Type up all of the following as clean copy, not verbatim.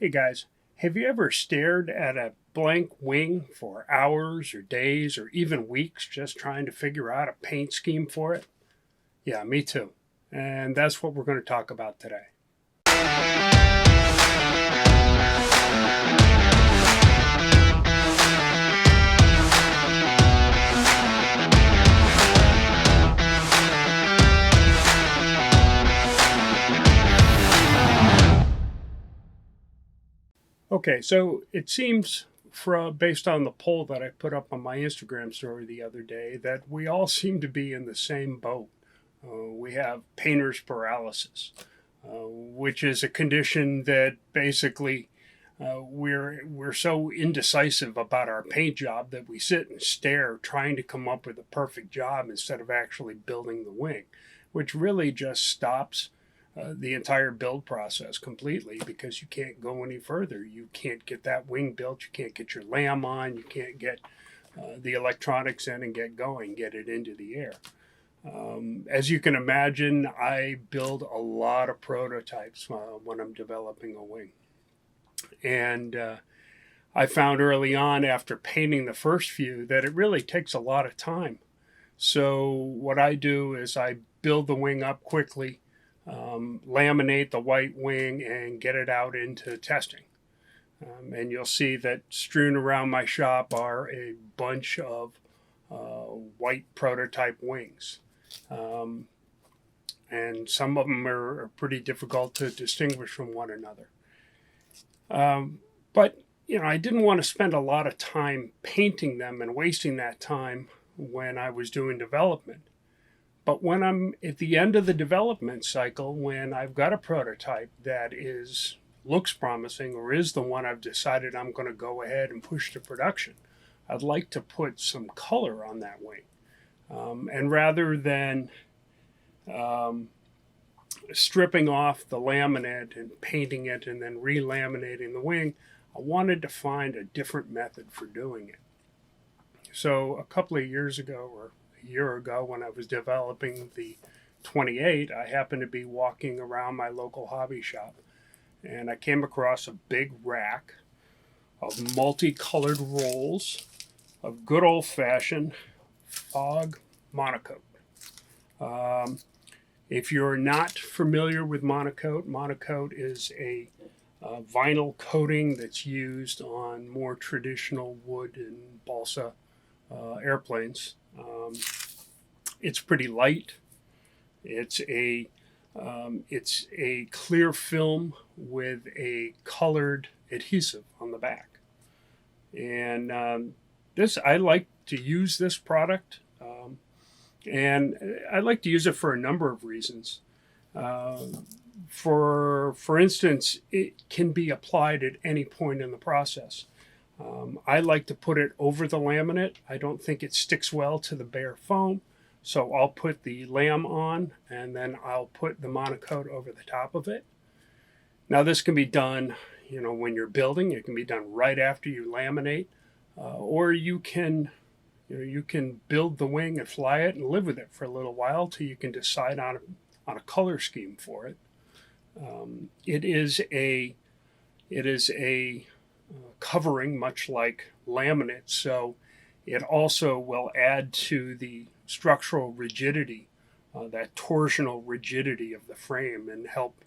Hey guys, have you ever stared at a blank wing for hours or days or even weeks just trying to figure out a paint scheme for it? Yeah, me too. And that's what we're going to talk about today. Okay, so it seems based on the poll that I put up on my Instagram story the other day that we all seem to be in the same boat. We have painter's paralysis, which is a condition that basically we're so indecisive about our paint job that we sit and stare trying to come up with a perfect job instead of actually building the wing, which really just stops the entire build process completely because you can't go any further. You can't get that wing built. You can't get your lamb on. You can't get the electronics in and get going, get it into the air. As you can imagine, I build a lot of prototypes when I'm developing a wing. And I found early on after painting the first few that it really takes a lot of time. So what I do is I build the wing up quickly, laminate the white wing, and get it out into testing. And you'll see that strewn around my shop are a bunch of white prototype wings. And some of them are pretty difficult to distinguish from one another. But I didn't want to spend a lot of time painting them and wasting that time when I was doing development. But when I'm at the end of the development cycle, when I've got a prototype that looks promising or is the one I've decided I'm going to go ahead and push to production, I'd like to put some color on that wing. And rather than stripping off the laminate and painting it and then relaminating the wing, I wanted to find a different method for doing it. So a couple of years ago, or a year ago, when I was developing the 28, I happened to be walking around my local hobby shop and I came across a big rack of multicolored rolls of good old-fashioned fog Monokote. If you're not familiar with Monokote, Monokote is a vinyl coating that's used on more traditional wood and balsa airplanes. It's pretty light. It's a clear film with a colored adhesive on the back, and I like to use this product. And I like to use it for a number of reasons. For instance, it can be applied at any point in the process. I like to put it over the laminate. I don't think it sticks well to the bare foam. So I'll put the lamb on and then I'll put the Monokote over the top of it. Now this can be done, when you're building. It can be done right after you laminate, or you can build the wing and fly it and live with it for a little while till you can decide on a color scheme for it. It is a covering, much like laminate, so it also will add to the structural rigidity, that torsional rigidity of the frame, and help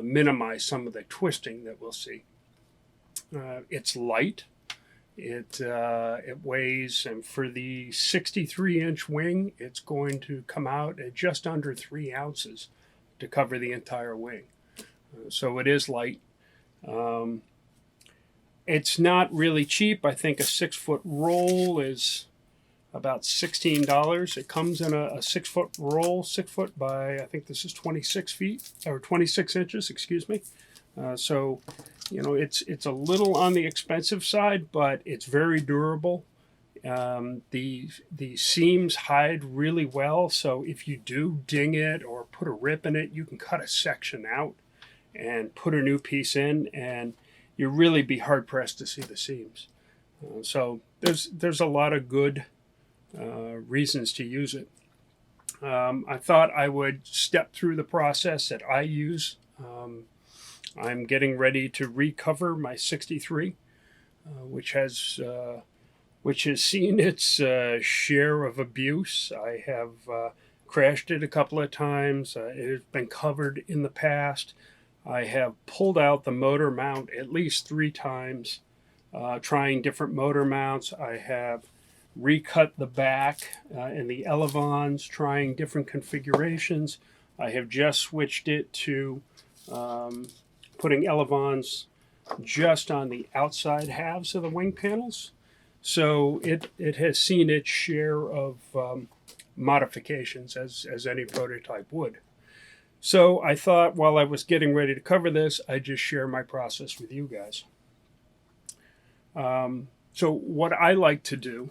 minimize some of the twisting that we'll see. It's light. It weighs, and for the 63-inch wing, it's going to come out at just under 3 ounces to cover the entire wing. So it is light. It's not really cheap. I think a 6-foot roll is about $16. It comes in a 6-foot roll, 6 foot by, I think this is 26 feet, or 26 inches, excuse me. So it's a little on the expensive side, but it's very durable. The seams hide really well, so if you do ding it or put a rip in it, you can cut a section out and put a new piece in, and you'll really be hard pressed to see the seams. So there's a lot of good reasons to use it. I thought I would step through the process that I use. I'm getting ready to recover my 63, which has seen its share of abuse. I have crashed it a couple of times. It has been covered in the past. I have pulled out the motor mount at least 3 times, trying different motor mounts. I have recut the back and the elevons, trying different configurations. I have just switched it to putting elevons just on the outside halves of the wing panels. So it has seen its share of modifications, as any prototype would. So I thought while I was getting ready to cover this, I'd just share my process with you guys. So what I like to do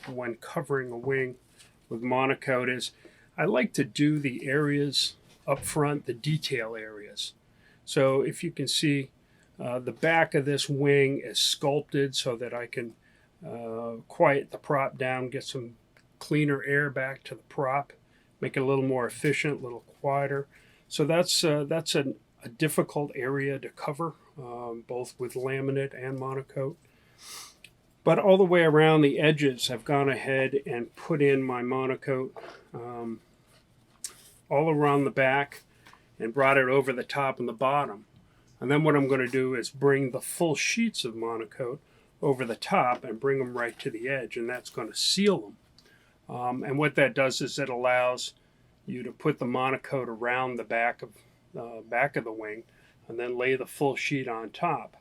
when covering a wing with Monokote is I like to do the areas up front, the detail areas. So if you can see, the back of this wing is sculpted so that I can quiet the prop down, get some cleaner air back to the prop, make it a little more efficient, a little quieter. So that's a difficult area to cover, both with laminate and Monokote. But all the way around the edges, I've gone ahead and put in my Monokote all around the back and brought it over the top and the bottom. And then what I'm going to do is bring the full sheets of Monokote over the top and bring them right to the edge, and that's going to seal them. And what that does is it allows you to put the Monokote around the back of the wing and then lay the full sheet on top.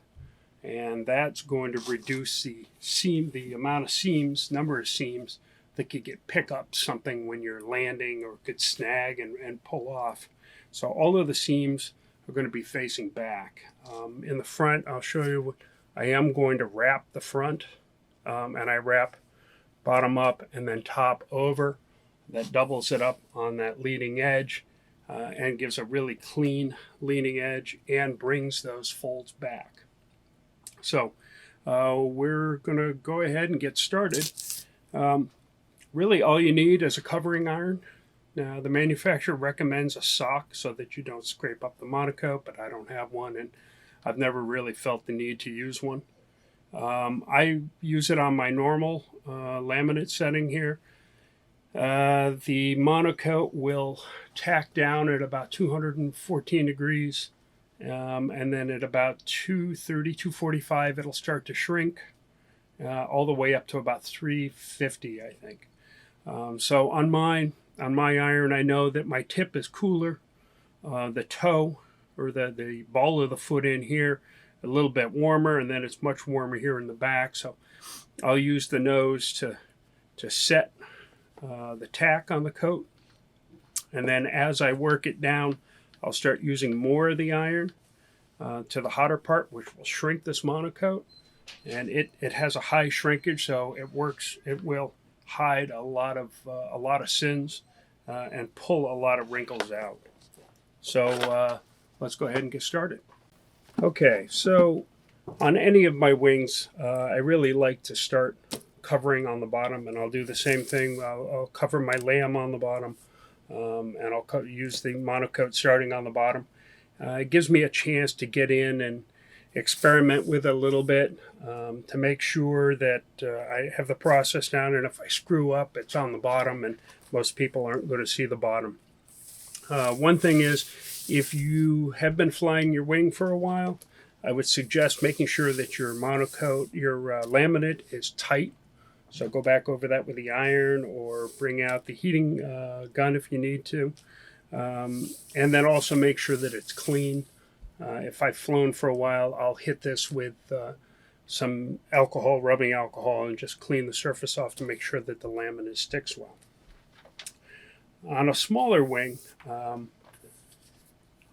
And that's going to reduce the amount of seams, number of seams that could pick up something when you're landing or could snag and pull off. So all of the seams are going to be facing back. In the front, I'll show you, I am going to wrap the front, and I wrap bottom up and then top over. That doubles it up on that leading edge and gives a really clean leading edge and brings those folds back. So we're going to go ahead and get started. Really all you need is a covering iron. Now the manufacturer recommends a sock so that you don't scrape up the Monokote, but I don't have one and I've never really felt the need to use one. I use it on my normal laminate setting here. The Monokote will tack down at about 214 degrees. And then at about 230, 245, it'll start to shrink all the way up to about 350, I think. So on my iron, I know that my tip is cooler. The toe, or the ball of the foot in here, a little bit warmer, and then it's much warmer here in the back. So I'll use the nose to set the tack on the coat. And then as I work it down, I'll start using more of the iron to the hotter part, which will shrink this Monokote. And it has a high shrinkage, so it works. It will hide a lot of sins and pull a lot of wrinkles out. So let's go ahead and get started. Okay, so on any of my wings, I really like to start covering on the bottom, and I'll do the same thing. I'll cover my lamb on the bottom. And I'll use the Monokote starting on the bottom. It gives me a chance to get in and experiment with it a little bit to make sure that I have the process down, and if I screw up, it's on the bottom, and most people aren't going to see the bottom. One thing is, if you have been flying your wing for a while, I would suggest making sure that your Monokote, your laminate is tight. So go back over that with the iron or bring out the heating gun if you need to. And then also make sure that it's clean. If I've flown for a while, I'll hit this with some alcohol, rubbing alcohol, and just clean the surface off to make sure that the laminate sticks well. On a smaller wing,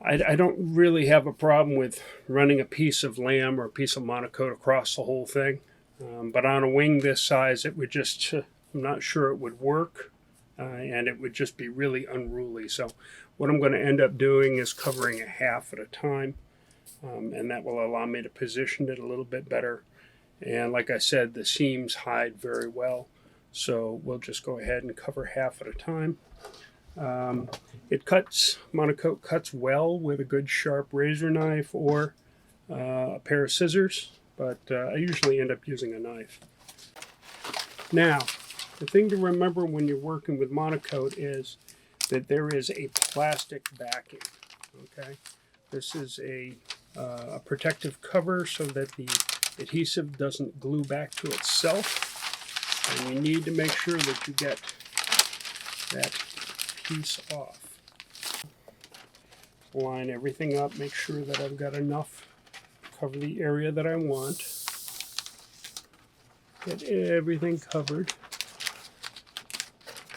I don't really have a problem with running a piece of lamb or a piece of Monokote across the whole thing. But on a wing this size, it would just, I'm not sure it would work, and it would just be really unruly. So what I'm going to end up doing is covering a half at a time, and that will allow me to position it a little bit better. And like I said, the seams hide very well, so we'll just go ahead and cover half at a time. It cuts, Monokote cuts well with a good sharp razor knife or a pair of scissors, but I usually end up using a knife. Now, the thing to remember when you're working with Monokote is that there is a plastic backing. Okay, this is a protective cover so that the adhesive doesn't glue back to itself, and you need to make sure that you get that piece off. Line everything up, make sure that I've got enough to cover the area that I want. Get everything covered.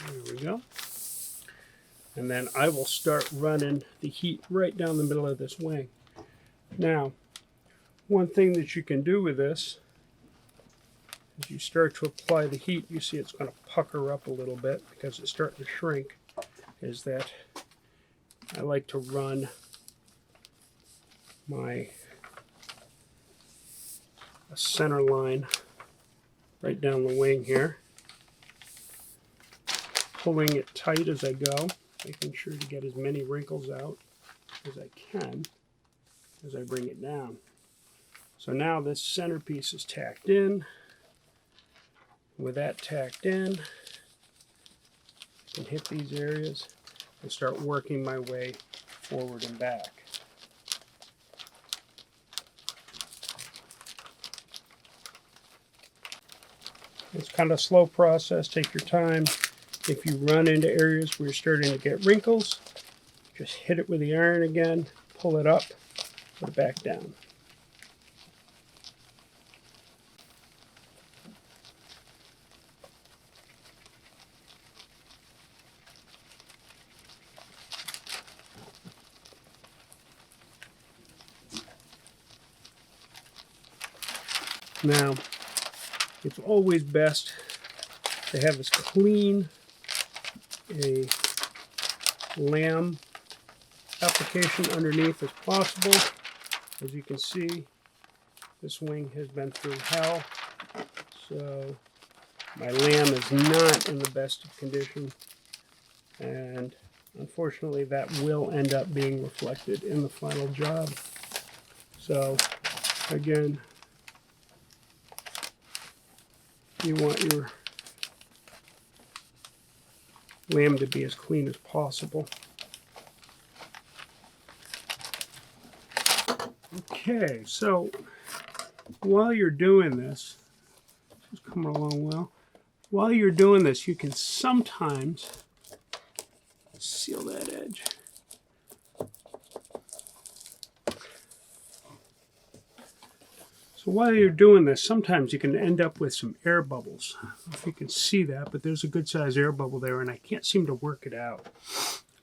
There we go. And then I will start running the heat right down the middle of this wing. Now, one thing that you can do with this, as you start to apply the heat, you see it's going to pucker up a little bit because it's starting to shrink, is that I like to run my center line right down the wing here, pulling it tight as I go, making sure to get as many wrinkles out as I can as I bring it down. So now this centerpiece is tacked in. With that tacked in, I can hit these areas and start working my way forward and back. It's kind of a slow process, take your time. If you run into areas where you're starting to get wrinkles, just hit it with the iron again, pull it up, put it back down. Now, it's always best to have as clean a lamb application underneath as possible. As you can see, this wing has been through hell, so my lamb is not in the best of condition, and unfortunately that will end up being reflected in the final job. So again, you want your lamb to be as clean as possible. Okay, so while you're doing this, it's coming along well. While you're doing this, you can sometimes seal that edge. So while you're doing this, sometimes you can end up with some air bubbles. I don't know if you can see that, but there's a good size air bubble there, and I can't seem to work it out.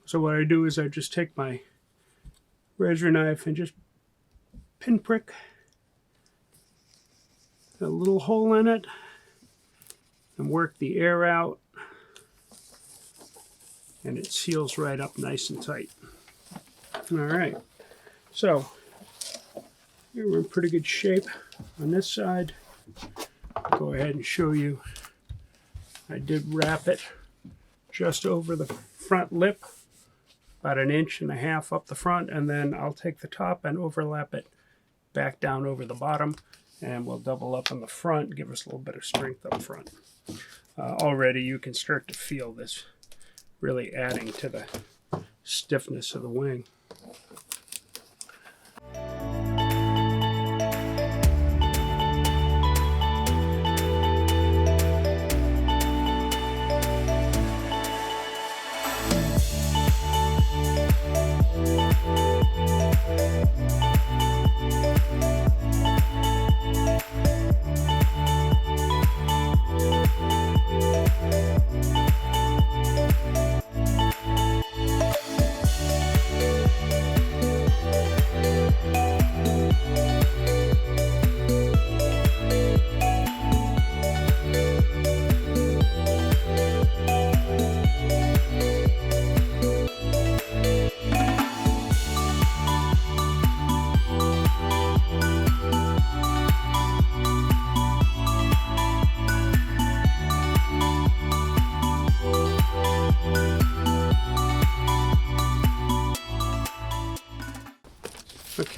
So what I do is I just take my razor knife and just pinprick a little hole in it and work the air out, and it seals right up nice and tight. All right, so we're in pretty good shape on this side. I'll go ahead and show you. I did wrap it just over the front lip, about 1.5 inches up the front, and then I'll take the top and overlap it back down over the bottom, and we'll double up on the front, give us a little bit of strength up front. Already you can start to feel this really adding to the stiffness of the wing.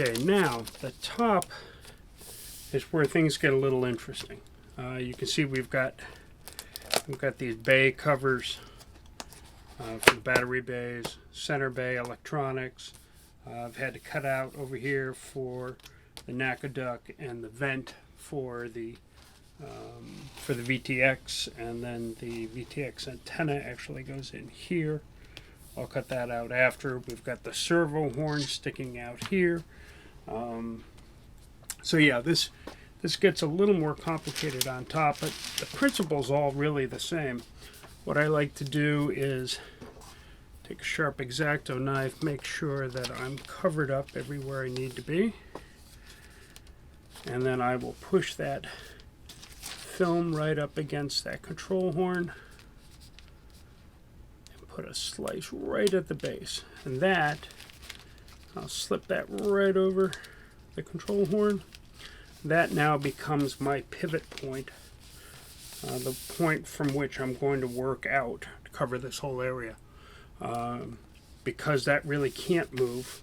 Okay, now the top is where things get a little interesting. You can see we've got these bay covers for the battery bays, center bay electronics. I've had to cut out over here for the NACA duct and the vent for the VTX, and then the VTX antenna actually goes in here. I'll cut that out after. We've got the servo horn sticking out here. So yeah, this gets a little more complicated on top, but the principle's all really the same. What I like to do is take a sharp X-Acto knife, make sure that I'm covered up everywhere I need to be, and then I will push that film right up against that control horn and put a slice right at the base, and that I'll slip that right over the control horn. That now becomes my pivot point, the point from which I'm going to work out to cover this whole area. Because that really can't move,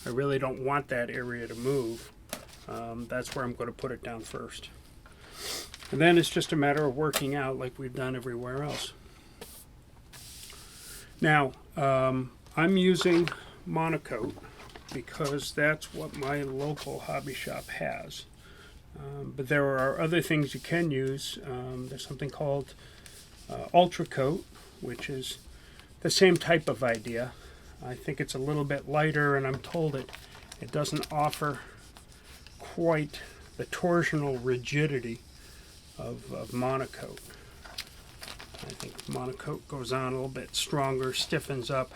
I really don't want that area to move, that's where I'm going to put it down first. And then it's just a matter of working out like we've done everywhere else. Now, I'm using Monokote because that's what my local hobby shop has. But there are other things you can use. There's something called Ultra Coat, which is the same type of idea. I think it's a little bit lighter, and I'm told it doesn't offer quite the torsional rigidity of Monokote. I think Monokote goes on a little bit stronger, stiffens up.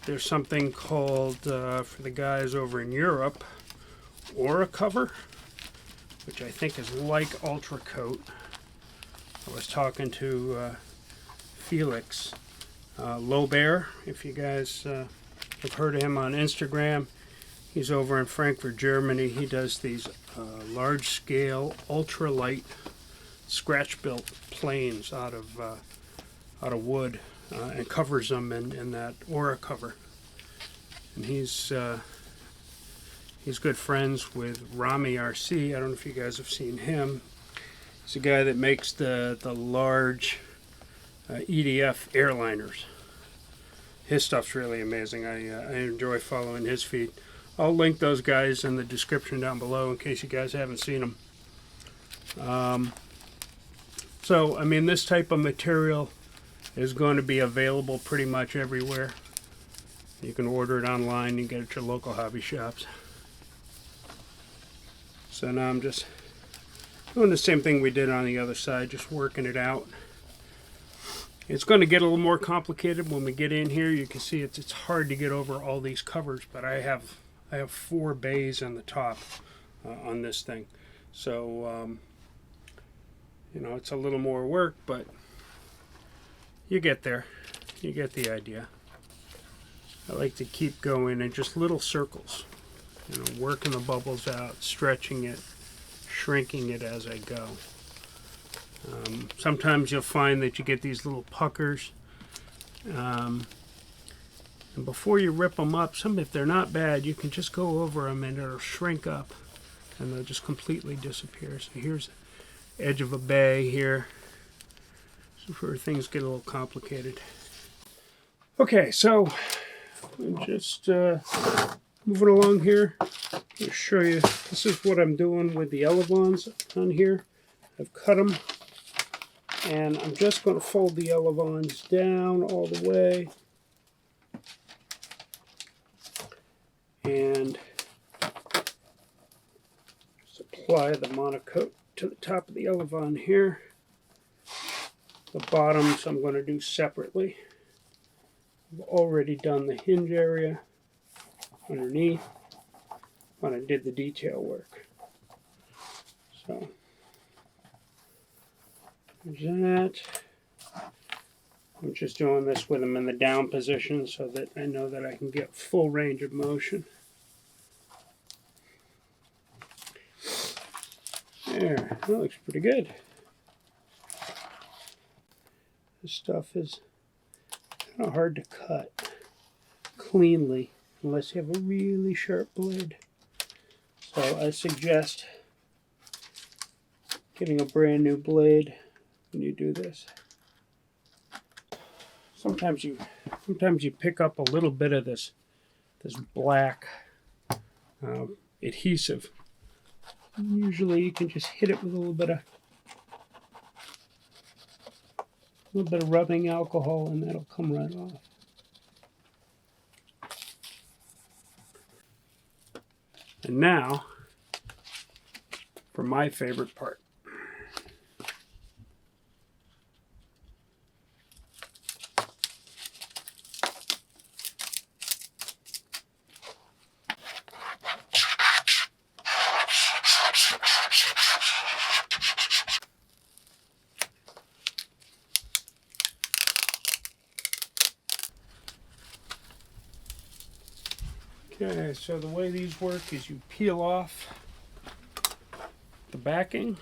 There's something called, for the guys over in Europe, Aura Cover, which I think is like Ultra Coat. I was talking to Felix Lobear, if you guys have heard of him on Instagram. He's over in Frankfurt, Germany. He does these large-scale, ultralight, scratch-built planes out of wood and covers them in that Aura Cover. And he's good friends with Rami RC. I don't know if you guys have seen him. He's a guy that makes the large EDF airliners. His stuff's really amazing. I enjoy following his feed. I'll link those guys in the description down below in case you guys haven't seen them. So, I mean, this type of material is going to be available pretty much everywhere. You can order it online and get it at your local hobby shops. So now I'm just doing the same thing we did on the other side, just working it out. It's going to get a little more complicated when we get in here. You can see it's hard to get over all these covers, but I have 4 bays on the top on this thing. So, you know, it's a little more work, but you get there. You get the idea. I like to keep going in just little circles. You know, working the bubbles out, stretching it, shrinking it as I go. Sometimes you'll find that you get these little puckers. And before you rip them up, if they're not bad, you can just go over them and it'll shrink up and they'll just completely disappear. So here's the edge of a bay here. This is where things get a little complicated. Okay, so I'm just moving along here. I'll show you. This is what I'm doing with the elevons on here. I've cut them, and I'm just going to fold the elevons down all the way, and just apply the Monokote to the top of the elevon here. The bottoms I'm going to do separately. I've already done the hinge area underneath when I did the detail work. So there's that. I'm just doing this with them in the down position so that I know that I can get full range of motion. There, that looks pretty good. This stuff is kind of hard to cut cleanly unless you have a really sharp blade. So I suggest getting a brand new blade when you do this. Sometimes you pick up a little bit of this black adhesive. Usually you can just hit it with a little bit of rubbing alcohol and that'll come right off. And now for my favorite part. Okay, so the way these work is you peel off the backing.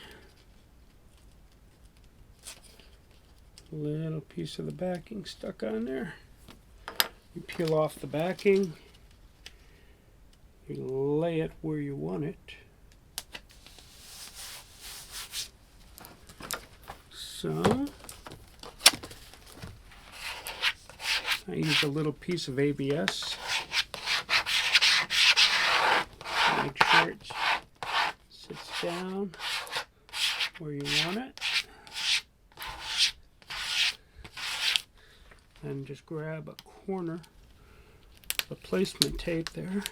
A little piece of the backing stuck on there. You peel off the backing. You lay it where you want it. So, I use a little piece of ABS. Make sure it sits down where you want it. And just grab a corner of the placement tape there.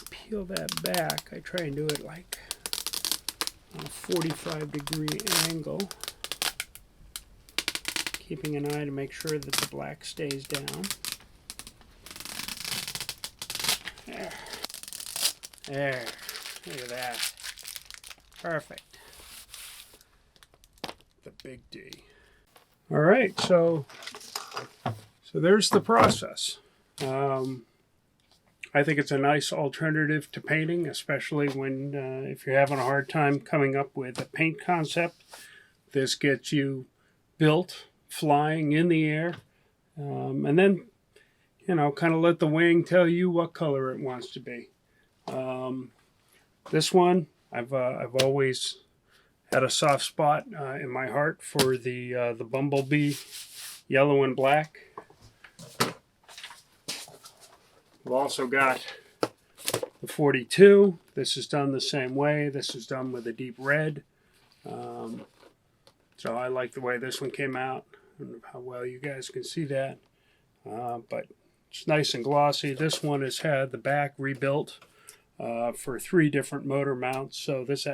Peel that back. I try and do it like on a 45-degree angle. Keeping an eye to make sure that the black stays down. There, look at that. Perfect. The big D. All right, so there's the process. I think it's a nice alternative to painting, especially when if you're having a hard time coming up with a paint concept. This gets you built, flying in the air, and then, you know, kind of let the wing tell you what color it wants to be. This one, I've always had a soft spot in my heart for the Bumblebee yellow and black. We've also got the 42. This is done the same way. This is done with a deep red. So I like the way this one came out. I don't know how well you guys can see that. But it's nice and glossy. This one has had the back rebuilt for 3 different motor mounts. So this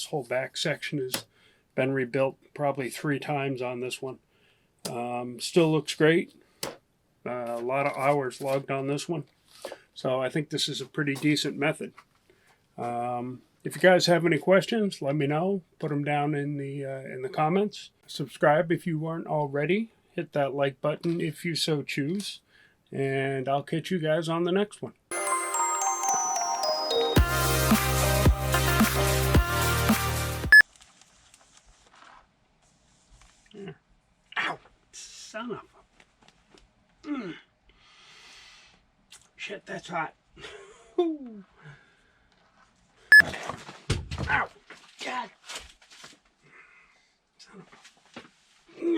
whole back section has been rebuilt probably 3 times on this one. Still looks great. A lot of hours logged on this one. So I think this is a pretty decent method. If you guys have any questions, let me know. Put them down in the comments. Subscribe if you aren't already. Hit that like button if you so choose. And I'll catch you guys on the next one. There. Ow! Son of a... Shit, that's hot. Ow! God